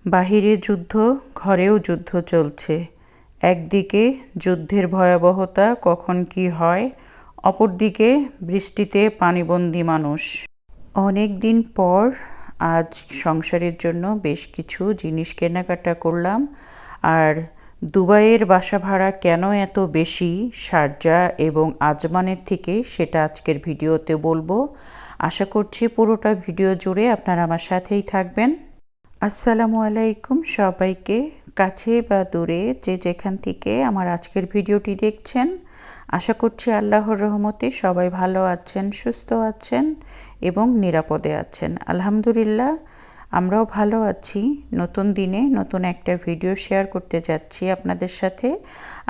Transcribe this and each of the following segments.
বাহিরে যুদ্ধ, ঘরেও যুদ্ধ চলছে। একদিকে যুদ্ধের ভয়াবহতা, কখন কি হয়, অপরদিকে বৃষ্টিতে পানিবন্দী মানুষ। অনেক দিন পর আজ সংসারের জন্য বেশ কিছু জিনিস কেনাকাটা করলাম। আর দুবাইয়ের বাসা ভাড়া কেন এত বেশি শারজা এবং আজমানের থেকে, সেটা আজকের ভিডিওতে বলবো। আশা করছি পুরোটা ভিডিও জুড়ে আপনারা আমার সাথেই থাকবেন। আসসালামু আলাইকুম সবাইকে, কাছে বা দূরে যে যেখান থেকে আমার আজকের ভিডিওটি দেখছেন। আশা করছি আল্লাহর রহমতে সবাই ভালো আছেন, সুস্থ আছেন এবং নিরাপদে আছেন। আলহামদুলিল্লাহ, আমরাও ভালো আছি। নতুন দিনে নতুন একটা ভিডিও শেয়ার করতে যাচ্ছি আপনাদের সাথে।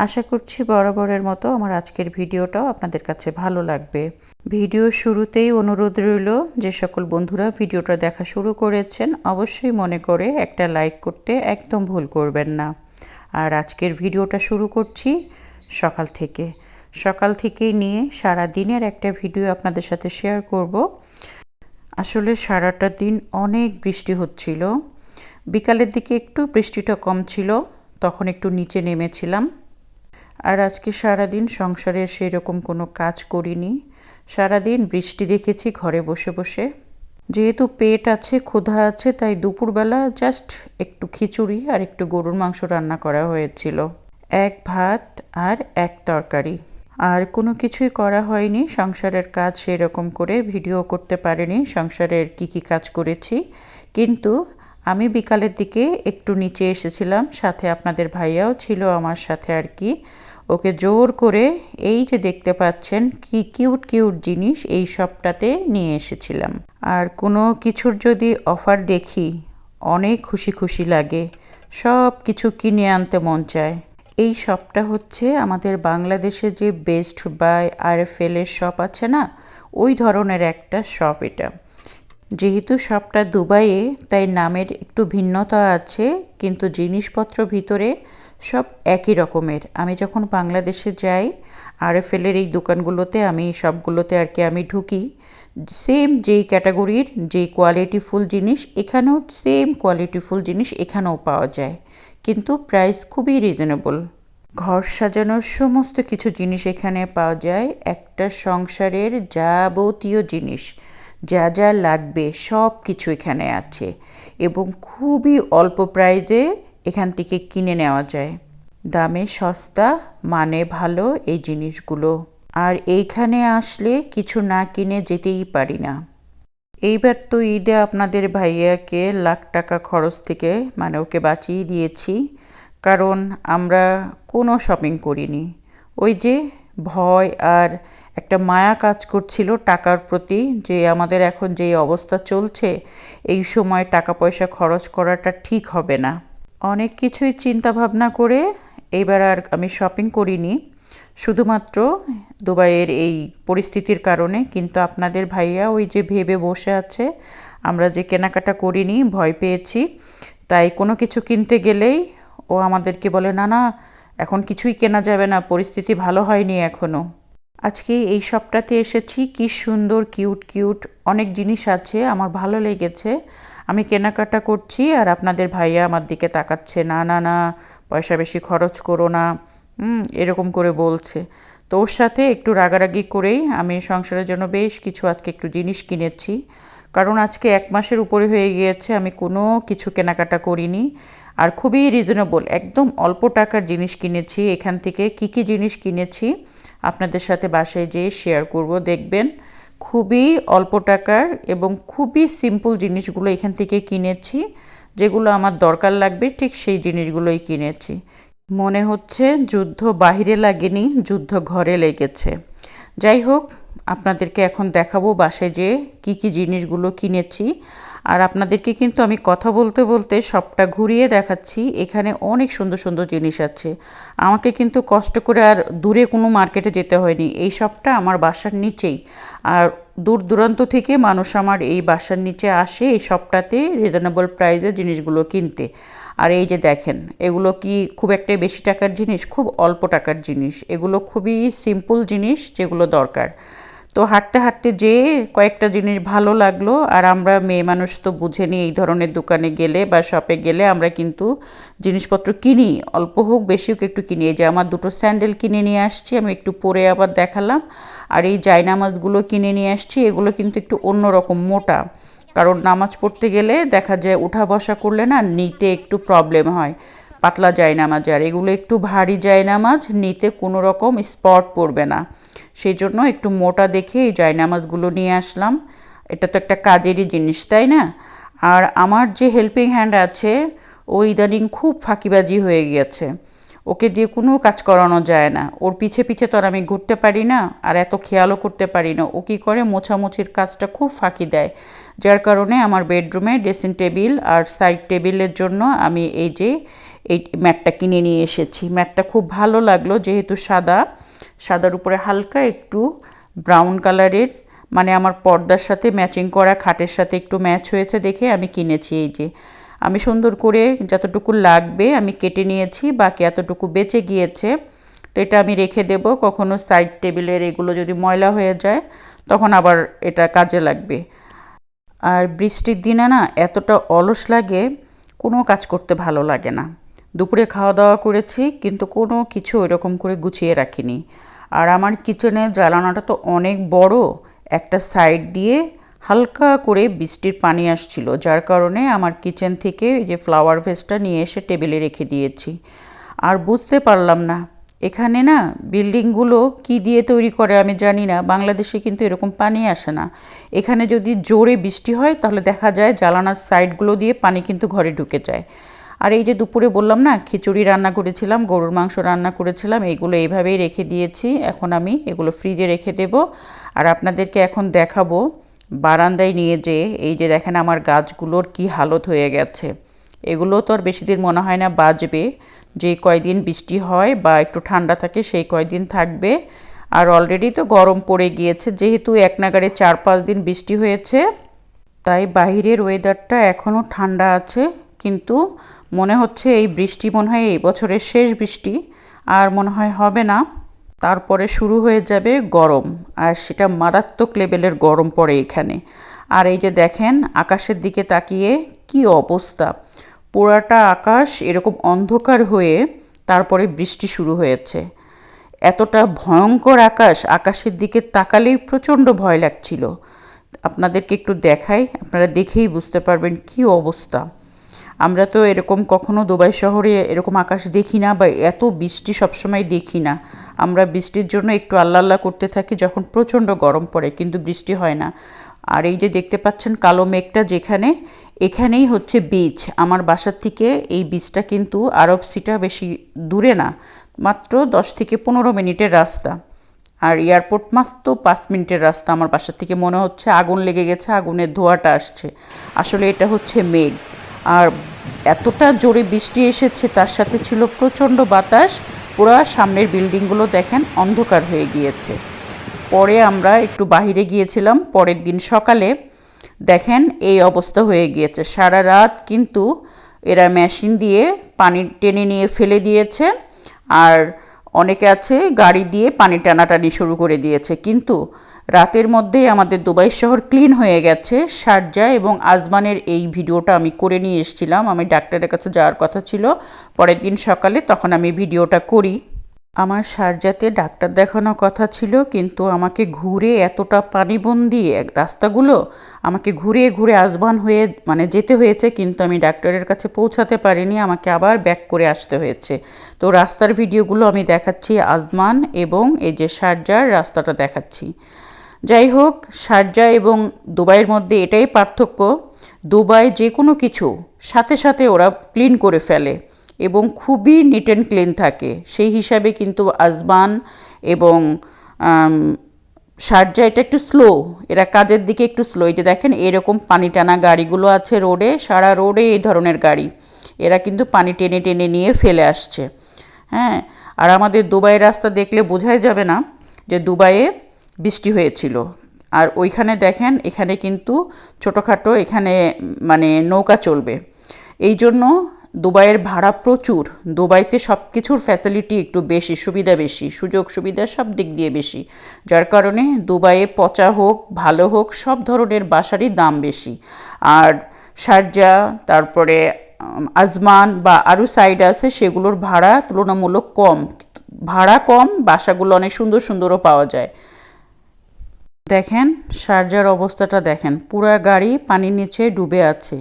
আশা করছি বরাবরের মতো আমার আজকের ভিডিওটাও আপনাদের কাছে ভালো লাগবে। ভিডিও শুরুতেই অনুরোধ রইল, যে সকল বন্ধুরা ভিডিওটা দেখা শুরু করেছেন অবশ্যই মনে করে একটা লাইক করতে একদম ভুল করবেন না। আর আজকের ভিডিওটা শুরু করছি সকাল থেকে নিয়ে সারা দিনের একটা ভিডিও আপনাদের সাথে শেয়ার করব। আসলে সারাটা দিন অনেক বৃষ্টি হচ্ছিল। বিকালের দিকে একটু বৃষ্টিটা কম ছিল, তখন একটু নিচে নেমেছিলাম। আর আজকে সারাদিন সংসারের সেরকম কোনো কাজ করিনি। সারাদিন বৃষ্টি দেখেছি ঘরে বসে বসে। যেহেতু পেট আছে, ক্ষুধা আছে, তাই দুপুরবেলা জাস্ট একটু খিচুড়ি আর একটু গরুর মাংস রান্না করা হয়েছিল। এক ভাত আর এক তরকারি, আর কোনো কিছুই করা হয়নি। সংসারের কাজ সেরকম করে ভিডিও করতে পারিনি, সংসারের কি কাজ করেছি। কিন্তু আমি বিকালের দিকে একটু নিচে এসেছিলাম, সাথে আপনাদের ভাইয়াও ছিল আমার সাথে আর কি। ওকে জোর করে এই যে দেখতে পাচ্ছেন কি কিউট কিউট জিনিস, এই সবটাতে নিয়ে এসেছিলাম। আর কোনো কিছুর যদি অফার দেখি অনেক খুশি খুশি লাগে, সব কিছু কিনে আনতে মন চায়। এই শপটা হচ্ছে আমাদের বাংলাদেশে যে বেস্ট বাই আরএফএল এর শপ আছে না, ওই ধরনের একটা শপ এটা। যেহেতু শপটা দুবাইয়ে, তাই নামের একটু ভিন্নতা আছে, কিন্তু জিনিসপত্র ভিতরে সব একই রকমের। আমি যখন বাংলাদেশে যাই আরএফএল এর এই দোকানগুলোতে, আমি সবগুলোতে আর কি আমি ঢুকি, সেম যেই ক্যাটাগরির যেই কোয়ালিটিফুল জিনিস এখানেও সেম কোয়ালিটিফুল জিনিস এখানেও পাওয়া যায়, কিন্তু প্রাইস খুবই রিজনেবল। ঘর সাজানোর সমস্ত কিছু জিনিস এখানে পাওয়া যায়। একটা সংসারের যাবতীয় জিনিস যা যা লাগবে সব কিছু এখানে আছে, এবং খুবই অল্প প্রাইসে এখান থেকে কিনে নেওয়া যায়। দামে সস্তা, মানে ভালো এই জিনিসগুলো। আর এইখানে আসলে কিছু না কিনে যেতেই পারি না। এইবার তো ঈদে আপনাদের ভাইয়াকে লাখ টাকা খরচ থেকে মানে ওকে বাঁচিয়ে দিয়েছি, কারণ আমরা কোনো শপিং করিনি। ওই যে ভয় আর একটা মায়া কাজ করছিল টাকার প্রতি, যে আমাদের এখন যেই অবস্থা চলছে, এই সময় টাকা পয়সা খরচ করাটা ঠিক হবে না। অনেক কিছুই চিন্তা ভাবনা করে এইবার আর আমি শপিং করিনি, শুধুমাত্র দুবাইয়ের এই পরিস্থিতির কারণে। কিন্তু আপনাদের ভাইয়া ওই যে ভেবে বসে আছে আমরা যে কেনাকাটা করিনি, ভয় পেয়েছি, তাই কোনো কিছু কিনতে গেলেই ও আমাদেরকে বলে, না না এখন কিছুই কেনা যাবে না, পরিস্থিতি ভালো হয়নি এখনও। আজকে এই শপটাতে এসেছি, কি সুন্দর কিউট কিউট অনেক জিনিস আছে, আমার ভালো লেগেছে। আমি কেনাকাটা করছি আর আপনাদের ভাইয়া আমার দিকে তাকাচ্ছে, না না না পয়সা বেশি খরচ করো না, এরকম করে বলছে। তো ওর সাথে একটু রাগারাগি করেই আমি সংসারের জন্য বেশ কিছু আজকে একটু জিনিস কিনেছি, কারণ আজকে 1 মাসের উপরে হয়ে গিয়েছে আমি কোনো কিছু কেনাকাটা করিনি। আর খুবই রিজনেবল, একদম অল্প টাকার জিনিস কিনেছি এখান থেকে। কি জিনিস কিনেছি আপনাদের সাথে বাসায় যেয়ে শেয়ার করব, দেখবেন। খুবই অল্প টাকার এবং খুবই সিম্পল জিনিসগুলো এখান থেকে কিনেছি, যেগুলো আমার দরকার লাগবে ঠিক সেই জিনিসগুলোই কিনেছি। মনে হচ্ছে যুদ্ধ বাহিরে লাগেনি, যুদ্ধ ঘরে লেগেছে। যাই হোক, আপনাদেরকে এখন দেখাবো বাসায় যে কি জিনিসগুলো কিনেছি। আর আপনাদেরকে কিন্তু আমি কথা বলতে বলতে সবটা ঘুরিয়ে দেখাচ্ছি। এখানে অনেক সুন্দর সুন্দর জিনিস আছে। আমাকে কিন্তু কষ্ট করে আর দূরে কোনো মার্কেটে যেতে হয়নি, এই শপটা আমার বাসার নিচেই। আর দূর দূরান্ত থেকে মানুষ আমার এই বাসার নিচে আসে এই শপটাতে রিজনেবল প্রাইসে জিনিসগুলো কিনতে। আর এই যে দেখেন, এগুলো কি খুব একটা বেশি টাকার জিনিস? খুব অল্প টাকার জিনিস, এগুলো খুবই সিম্পল জিনিস যেগুলো দরকার। তো হাঁটতে হাঁটতে যেয়ে কয়েকটা জিনিস ভালো লাগলো। আর আমরা মেয়ে মানুষ তো বুঝেনি, এই ধরনের দোকানে গেলে বা শপে গেলে আমরা কিন্তু জিনিসপত্র কিনি, অল্প হোক বেশি হোক একটু কিনি। এই যে আমার দুটো স্যান্ডেল কিনে নিয়ে আসছি, আমি একটু পরে আবার দেখালাম। আর এই জায়নামাজগুলো কিনে নিয়ে আসছি, এগুলো কিন্তু একটু অন্যরকম মোটা, কারণ নামাজ পড়তে গেলে দেখা যায় উঠা বসা করলে না নিতে একটু প্রবলেম হয়, পাতলা জায়নামাজ। আর এগুলো একটু ভারী জায়নামাজ, নিতে কোনো রকম স্পট পড়বে না, সেই জন্য একটু মোটা দেখে এই জায়নামাজগুলো নিয়ে আসলাম। এটা তো একটা কাজেরই জিনিস, তাই না? আর আমার যে হেল্পিং হ্যান্ড আছে ও ইদানিং খুব ফাঁকিবাজি হয়ে গিয়েছে, ওকে দিয়ে কোনো কাজ করানো যায় না। ওর পিছে পিছে তো আর আমি ঘুরতে পারি না, আর এত খেয়ালও করতে পারি না। ও কী করে, মোছামুছির কাজটা খুব ফাঁকি দেয়, যার কারণে আমার বেডরুমে ড্রেসিং টেবিল আর সাইড টেবিলের জন্য আমি এই যে এই ম্যাটটা কিনে নিয়ে এসেছি। ম্যাটটা খুব ভালো লাগলো, যেহেতু সাদার উপরে হালকা একটু ব্রাউন কালারের, মানে আমার পর্দার সাথে ম্যাচিং করা খাটের সাথে একটু ম্যাচ হয়েছে দেখে আমি কিনেছি। এই যে আমি সুন্দর করে যতটুকু লাগবে আমি কেটে নিয়েছি, বাকি এতটুকু বেঁচে গিয়েছে। তো এটা আমি রেখে দেব, কখনো সাইড টেবিলের এগুলো যদি ময়লা হয়ে যায় তখন আবার এটা কাজে লাগবে। আর বৃষ্টির দিনে না এতটা অলস লাগে, কোনো কাজ করতে ভালো লাগে না। দুপুরে খাওয়া দাওয়া করেছি কিন্তু কোনো কিছু ওইরকম করে গুছিয়ে রাখিনি। আর আমার কিচেনের জ্বালানাটা তো অনেক বড়, একটা সাইড দিয়ে হালকা করে বৃষ্টির পানি আসছিল, যার কারণে আমার কিচেন থেকে এই যে ফ্লাওয়ার ভেসটা নিয়ে এসে টেবিলে রেখে দিয়েছি। আর বুঝতে পারলাম না, এখানে না বিল্ডিংগুলো কি দিয়ে তৈরি করে আমি জানি না, বাংলাদেশে কিন্তু এরকম পানি আসে না। এখানে যদি জোরে বৃষ্টি হয় তাহলে দেখা যায় জানালার সাইডগুলো দিয়ে পানি কিন্তু ঘরে ঢুকে যায়। আর এই যে দুপুরে বললাম না খিচুড়ি রান্না করেছিলাম, গরুর মাংস রান্না করেছিলাম, এগুলো এইভাবেই রেখে দিয়েছি। এখন আমি এগুলো ফ্রিজে রেখে দেব। আর আপনাদেরকে এখন দেখাবো বারান্দায় নিয়ে যেয়ে, এই যে দেখেন আমার গাছগুলোর কি হালত হয়ে গেছে। এগুলো তো আর বেশি দিন মনে হয় না বাঁচবে, যে কয়দিন বৃষ্টি হয় বা একটু ঠান্ডা থাকে সেই কয়দিন থাকবে। আর অলরেডি তো গরম পড়ে গিয়েছে, যেহেতু এক নাগাড়ে 4-5 দিন বৃষ্টি হয়েছে, তাই বাহিরের ওয়েদারটা এখনও ঠান্ডা আছে। কিন্তু মনে হচ্ছে এই বৃষ্টি মনে হয় এই বছরের শেষ বৃষ্টি, আর মনে হয় হবে না। তারপরে শুরু হয়ে যাবে গরম, আর সেটা মারাত্মক লেভেলের গরম পড়ে এখানে। আর এই যে দেখেন আকাশের দিকে তাকিয়ে কি অবস্থা, পুরাটা আকাশ এরকম অন্ধকার হয়ে তারপরে বৃষ্টি শুরু হয়েছে। এতটা ভয়ঙ্কর আকাশের দিকে তাকালেই প্রচণ্ড ভয় লাগছিল। আপনাদেরকে একটু দেখাই, আপনারা দেখেই বুঝতে পারবেন কি অবস্থা। আমরা তো এরকম কখনো দুবাই শহরে এরকম আকাশ দেখি না, বা এত বৃষ্টি সবসময় দেখি না। আমরা বৃষ্টির জন্য একটু আল্লাহ আল্লাহ করতে থাকি যখন প্রচণ্ড গরম পড়ে, কিন্তু বৃষ্টি হয় না। আর এই যে দেখতে পাচ্ছেন কালো মেঘটা, এখানেই হচ্ছে বিচ। আমার বাসার থেকে এই বিচটা কিন্তু আরব সিটা বেশি দূরে না, মাত্র 10 থেকে 15 মিনিটের রাস্তা। আর এয়ারপোর্ট মাত্র 5 মিনিটের রাস্তা আমার বাসার থেকে। মনে হচ্ছে আগুন লেগে গেছে, আগুনের ধোঁয়াটা আসছে, আসলে এটা হচ্ছে মেঘ। আর এতটা জোরে বৃষ্টি এসেছে, তার সাথে ছিল প্রচণ্ড বাতাস, পুরো সামনের বিল্ডিংগুলো দেখেন অন্ধকার হয়ে গিয়েছে। পরে আমরা একটু বাহিরে গিয়েছিলাম, পরের দিন সকালে দেখেন এই অবস্থা হয়ে গিয়েছে। সারা রাত কিন্তু এরা মেশিন দিয়ে পানি টেনে নিয়ে ফেলে দিয়েছে, আর অনেকে আছে গাড়ি দিয়ে পানি টানাটানি শুরু করে দিয়েছে। কিন্তু রাতের মধ্যেই আমাদের দুবাই শহর ক্লিন হয়ে গেছে। শারজা এবং আজমানের এই ভিডিওটা আমি করে নিয়ে এসেছিলাম, আমি ডাক্তারের কাছে যাওয়ার কথা ছিল পরের দিন সকালে, তখন আমি ভিডিওটা করি। আমার শারজাতে ডাক্তার দেখানোর কথা ছিল, কিন্তু আমাকে ঘুরে এতটা পানিবন্দি রাস্তাগুলো, আমাকে ঘুরে ঘুরে আজমান হয়ে মানে যেতে হয়েছে, কিন্তু আমি ডাক্তারের কাছে পৌঁছাতে পারিনি, আমাকে আবার ব্যাক করে আসতে হয়েছে। তো রাস্তার ভিডিওগুলো আমি দেখাচ্ছি আজমান, এবং এই যে শারজার রাস্তাটা দেখাচ্ছি। যাই হোক, শারজা এবং দুবাইয়ের মধ্যে এটাই পার্থক্য, দুবাই যে কোনো কিছু সাথে সাথে ওরা ক্লিন করে ফেলে এবং খুবই নিট অ্যান্ড ক্লিন থাকে। সেই হিসাবে কিন্তু আজমান এবং শারজা এটা একটু স্লো, এরা কাজের দিকে একটু স্লো। এই যে দেখেন এরকম পানি টানা গাড়িগুলো আছে রোডে, সারা রোডে এই ধরনের গাড়ি, এরা কিন্তু পানি টেনে টেনে নিয়ে ফেলে আসছে। হ্যাঁ, আর আমাদের দুবাইয়ের রাস্তা দেখলে বোঝাই যাবে না যে দুবাইয়ে বৃষ্টি হয়েছিল। আর ওইখানে দেখেন এখানে কিন্তু ছোটোখাটো এখানে মানে নৌকা চলবে। এই জন্য দুবাইয়ের ভাড়া প্রচুর। দুবাইতে সব কিছুর ফ্যাসিলিটি একটু বেশি, সুবিধা বেশি, সুযোগ সুবিধা সব দিক দিয়ে বেশি, যার কারণে দুবাইয়ে পচা হোক ভালো হোক সব ধরনের বাসারই দাম বেশি। আর শারজা, তারপরে আজমান বা আরও সাইড আছে, সেগুলোর ভাড়া তুলনামূলক কম, ভাড়া কম, বাসাগুলো অনেক সুন্দর সুন্দরও পাওয়া যায়। দেখেন শারজার অবস্থাটা দেখেন, পুরা গাড়ি পানির নিচে ডুবে আছে,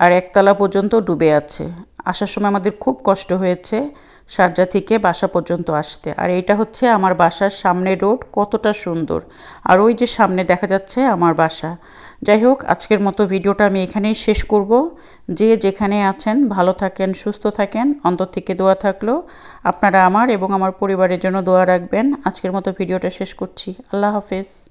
আর একতলা পর্যন্ত ডুবে আছে। আসার সময় আমাদের খুব কষ্ট হয়েছে শারজা থেকে বাসা পর্যন্ত আসতে। আর এইটা হচ্ছে আমার বাসার সামনে রোড, কতটা সুন্দর, আর ওই যে সামনে দেখা যাচ্ছে আমার বাসা। যাই হোক, আজকের মতো ভিডিওটা আমি এখানেই শেষ করব। যে যেখানে আছেন ভালো থাকেন, সুস্থ থাকেন, অন্তর থেকে দোয়া থাকলো আপনারা আমার এবং আমার পরিবারের জন্য দোয়া রাখবেন। আজকের মতো ভিডিওটা শেষ করছি। আল্লাহ হাফেজ।